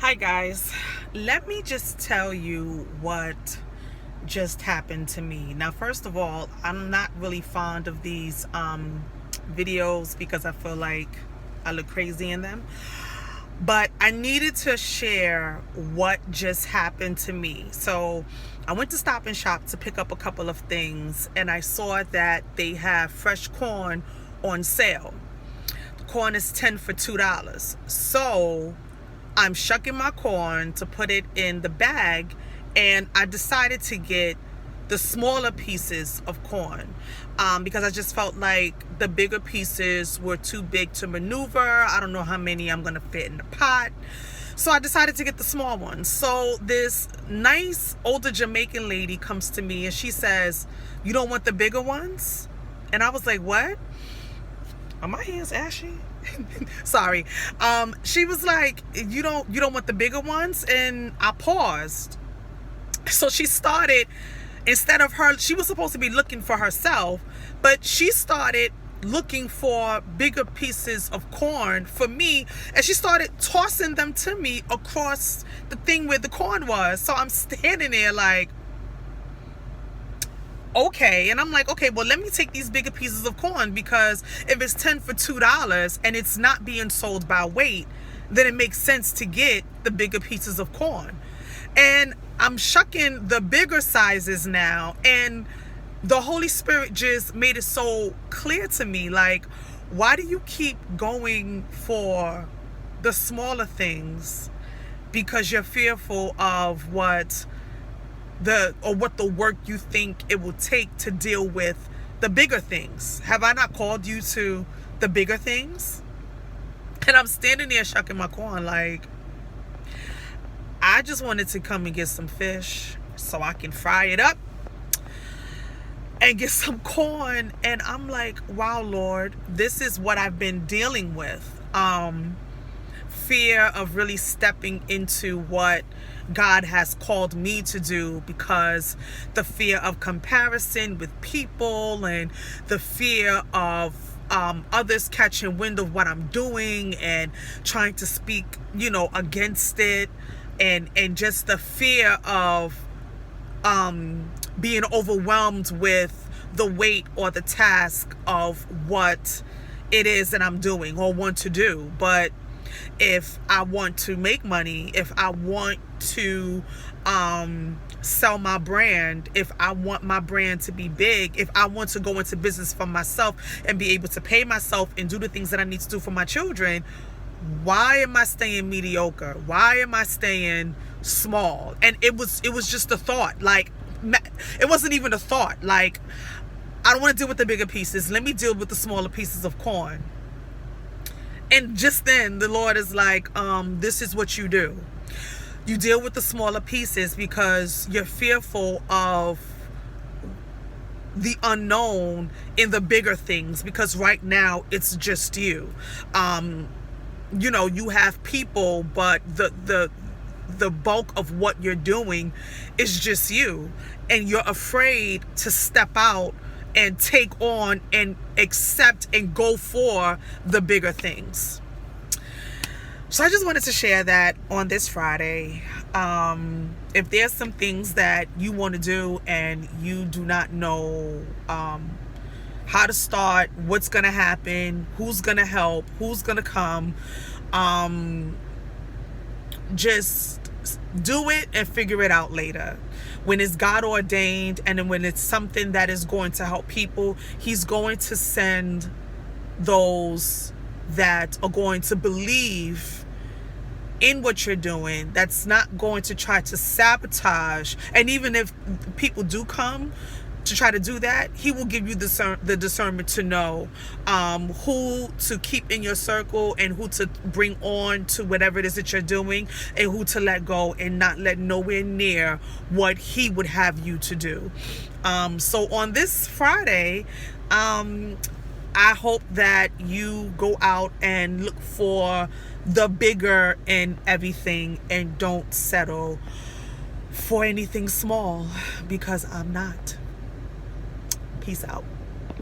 Hi guys, let me just tell you what just happened to me. Now, first of all, I'm not really fond of these videos because I feel like I look crazy in them. But I needed to share what just happened to me. So I went to Stop and Shop to pick up a couple of things, and I saw that they have fresh corn on sale. The corn is 10 for $2. So I'm shucking my corn to put it in the bag, and I decided to get the smaller pieces of corn because I just felt like the bigger pieces were too big to maneuver. I don't know how many I'm gonna fit in the pot, so I decided to get the small ones. So this nice older Jamaican lady comes to me and she says, "You don't want the bigger ones?" And I was like, "What? Are my hands ashy?" Sorry. She was like, you don't want the bigger ones?" And I paused. So she started, instead of her, she was supposed to be looking for herself, but she started looking for bigger pieces of corn for me, and she started tossing them to me across the thing where the corn was. So I'm standing there like, okay. And I'm like, okay, well, let me take these bigger pieces of corn, because if it's 10 for $2 and it's not being sold by weight, then it makes sense to get the bigger pieces of corn. And I'm shucking the bigger sizes now, and the Holy Spirit just made it so clear to me, like, why do you keep going for the smaller things? Because you're fearful of what the work you think it will take to deal with the bigger things. Have I not called you to the bigger things? And I'm standing there shucking my corn like, I just wanted to come and get some fish so I can fry it up and get some corn. And I'm like, wow, Lord, this is what I've been dealing with. Fear of really stepping into what God has called me to do, because the fear of comparison with people, and the fear of others catching wind of what I'm doing and trying to speak, against it, and just the fear of being overwhelmed with the weight or the task of what it is that I'm doing or want to do. But if I want to make money, if I want to sell my brand, if I want my brand to be big, if I want to go into business for myself and be able to pay myself and do the things that I need to do for my children, why am I staying mediocre? Why am I staying small? And it was just a thought. Like, it wasn't even a thought. Like, I don't want to deal with the bigger pieces. Let me deal with the smaller pieces of corn. And just then the Lord is like, this is what you do. You deal with the smaller pieces because you're fearful of the unknown in the bigger things, because right now it's just you. You have people, but the bulk of what you're doing is just you, and you're afraid to step out and take on and accept and go for the bigger things. So I just wanted to share that on this Friday. If there's some things that you want to do and you do not know how to start, what's going to happen, who's going to help, who's going to come, just do it and figure it out later. When it's God ordained, and then when it's something that is going to help people, He's going to send those that are going to believe in what you're doing, that's not going to try to sabotage. And even if people do come to try to do that, He will give you the discernment to know who to keep in your circle and who to bring on to whatever it is that you're doing, and who to let go and not let nowhere near what He would have you to do. So on this Friday, I hope that you go out and look for the bigger in everything, and don't settle for anything small, because I'm not. Peace out.